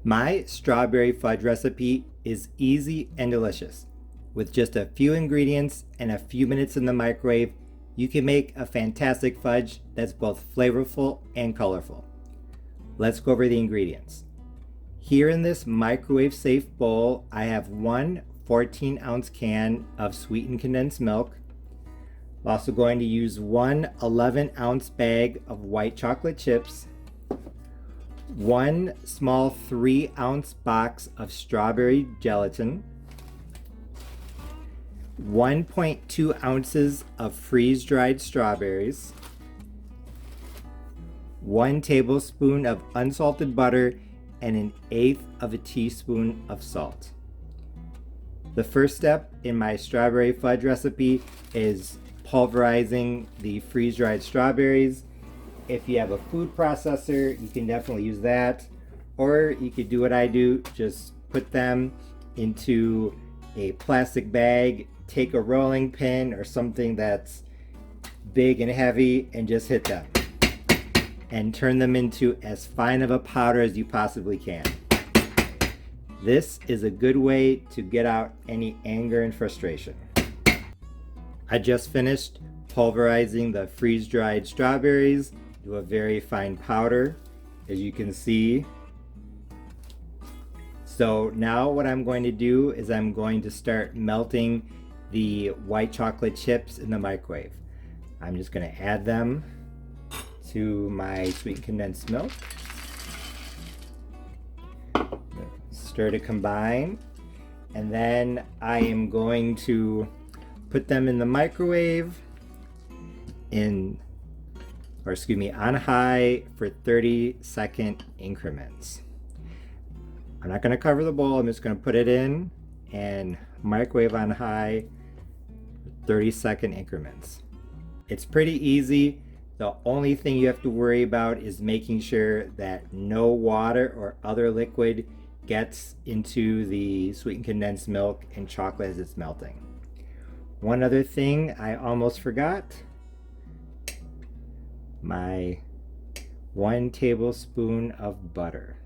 My strawberry fudge recipe is easy and delicious. With just a few ingredients and a few minutes in the microwave, you can make a fantastic fudge that's both flavorful and colorful. Let's go over the ingredients. Here in this microwave safe bowl, I have one 14-ounce can of sweetened condensed milk. I'm also going to use one 11-ounce bag of white chocolate chips, one small 3-ounce box of strawberry gelatin, 1.2 ounces of freeze-dried strawberries, 1 tablespoon of unsalted butter, and 1/8 of a teaspoon of salt. The first step in my strawberry fudge recipe is pulverizing the freeze-dried strawberries. If you have a food processor, you can definitely use that. Or you could do what I do, just put them into a plastic bag, take a rolling pin or something that's big and heavy and just hit them. And turn them into as fine of a powder as you possibly can. This is a good way to get out any anger and frustration. I just finished pulverizing the freeze-dried strawberries to a very fine powder, as you can see. So now what I'm going to do is I'm going to start melting the white chocolate chips in the microwave. I'm just going to add them to my sweetened condensed milk. Stir to combine, and then I am going to put them in the microwave on high for 30-second increments. I'm not going to cover the bowl, I'm just going to put it in and microwave on high for 30-second increments. It's pretty easy. The only thing you have to worry about is making sure that no water or other liquid gets into the sweetened condensed milk and chocolate as it's melting. One other thing I almost forgot, my 1 tablespoon of butter.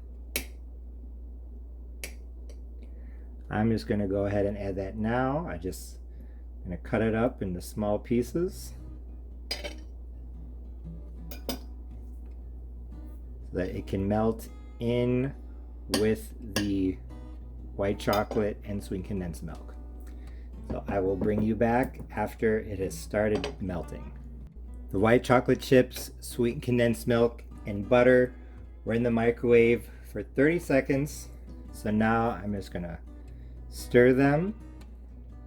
I'm just going to go ahead and add that now. I'm going to cut it up into small pieces so that it can melt in with the white chocolate and sweetened condensed milk. So I will bring you back after it has started melting. The white chocolate chips, sweetened condensed milk, and butter were in the microwave for 30 seconds. So now I'm just going to stir them,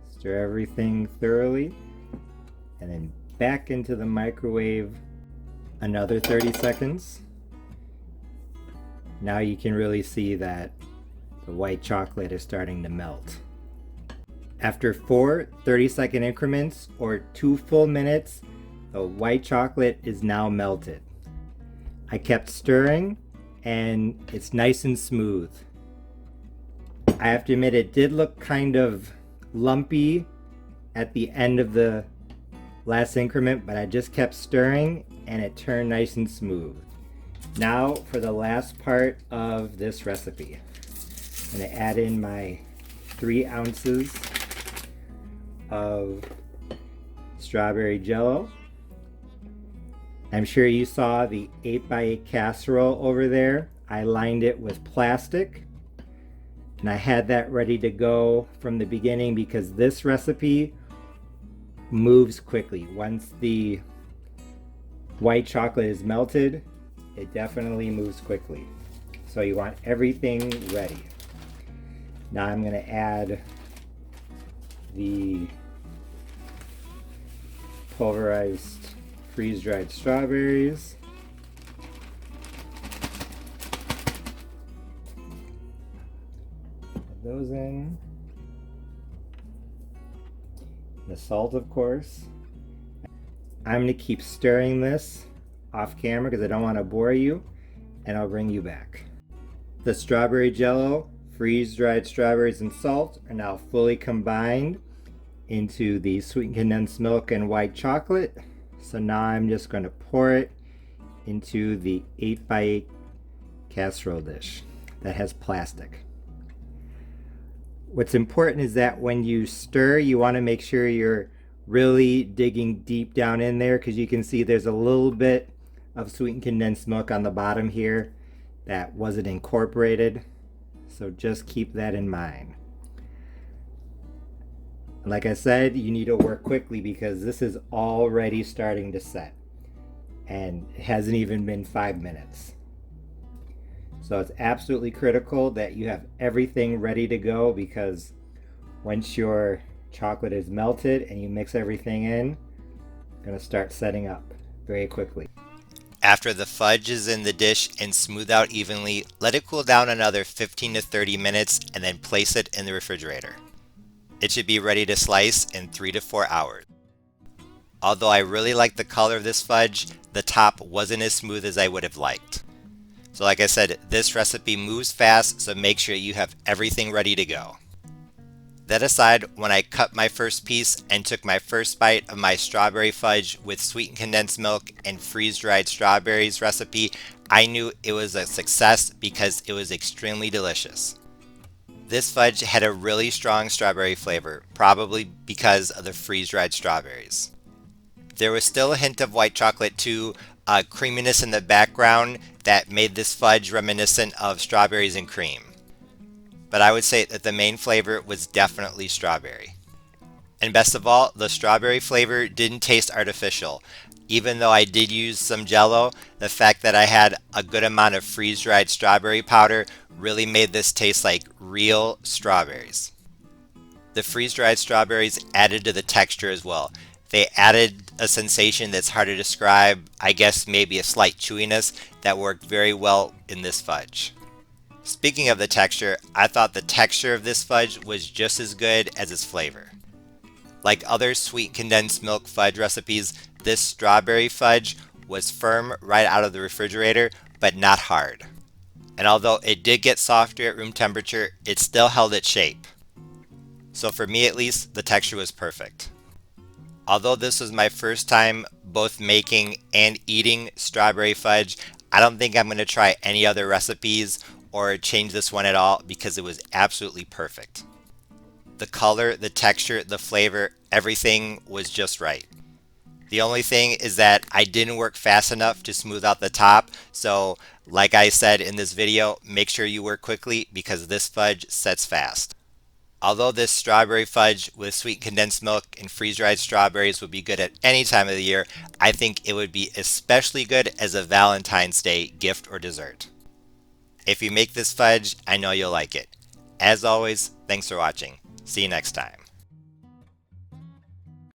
stir everything thoroughly, and then back into the microwave another 30 seconds. Now you can really see that the white chocolate is starting to melt. After 4 30-second increments or 2 full minutes, the white chocolate is now melted. I kept stirring and it's nice and smooth. I have to admit it did look kind of lumpy at the end of the last increment, but I just kept stirring and it turned nice and smooth. Now for the last part of this recipe. I'm going to add in my 3 ounces of strawberry jello. I'm sure you saw the 8x8 casserole over there. I lined it with plastic and I had that ready to go from the beginning because this recipe moves quickly. Once the white chocolate is melted, it definitely moves quickly. So you want everything ready. Now I'm going to add the pulverized freeze-dried strawberries. Add those in. The salt, of course. I'm going to keep stirring this off camera because I don't want to bore you, and I'll bring you back. The strawberry jello, freeze-dried strawberries, and salt are now fully combined into the sweetened condensed milk and white chocolate. So now I'm just going to pour it into the 8x8 casserole dish. that has plastic. What's important is that when you stir, you want to make sure you're really digging deep down in there, because you can see there's a little bit of sweetened condensed milk on the bottom here that wasn't incorporated. So just keep that in mind. Like I said, you need to work quickly because this is already starting to set, and it hasn't even been 5 minutes. So it's absolutely critical that you have everything ready to go, because once your chocolate is melted and you mix everything in, it's going to start setting up very quickly. After the fudge is in the dish and smoothed out evenly, let it cool down another 15 to 30 minutes and then place it in the refrigerator. It should be ready to slice in 3 to 4 hours. Although I really like the color of this fudge, the top wasn't as smooth as I would have liked. So like I said, this recipe moves fast, so make sure you have everything ready to go. That aside, when I cut my first piece and took my first bite of my strawberry fudge with sweetened condensed milk and freeze-dried strawberries recipe, I knew it was a success because it was extremely delicious. This fudge had a really strong strawberry flavor, probably because of the freeze-dried strawberries. There was still a hint of white chocolate too, a creaminess in the background that made this fudge reminiscent of strawberries and cream. But I would say that the main flavor was definitely strawberry. And best of all, the strawberry flavor didn't taste artificial. Even though I did use some Jello, the fact that I had a good amount of freeze-dried strawberry powder really made this taste like real strawberries. The freeze-dried strawberries added to the texture as well. They added a sensation that's hard to describe, I guess maybe a slight chewiness that worked very well in this fudge. Speaking of the texture, I thought the texture of this fudge was just as good as its flavor. Like other sweet condensed milk fudge recipes, this strawberry fudge was firm right out of the refrigerator, but not hard. And although it did get softer at room temperature, it still held its shape. So for me at least, the texture was perfect. Although this was my first time both making and eating strawberry fudge, I don't think I'm going to try any other recipes or change this one at all because it was absolutely perfect. The color, the texture, the flavor, everything was just right. The only thing is that I didn't work fast enough to smooth out the top, so like I said in this video, make sure you work quickly because this fudge sets fast. Although this strawberry fudge with sweet condensed milk and freeze-dried strawberries would be good at any time of the year, I think it would be especially good as a Valentine's Day gift or dessert. If you make this fudge, I know you'll like it. As always, thanks for watching. See you next time.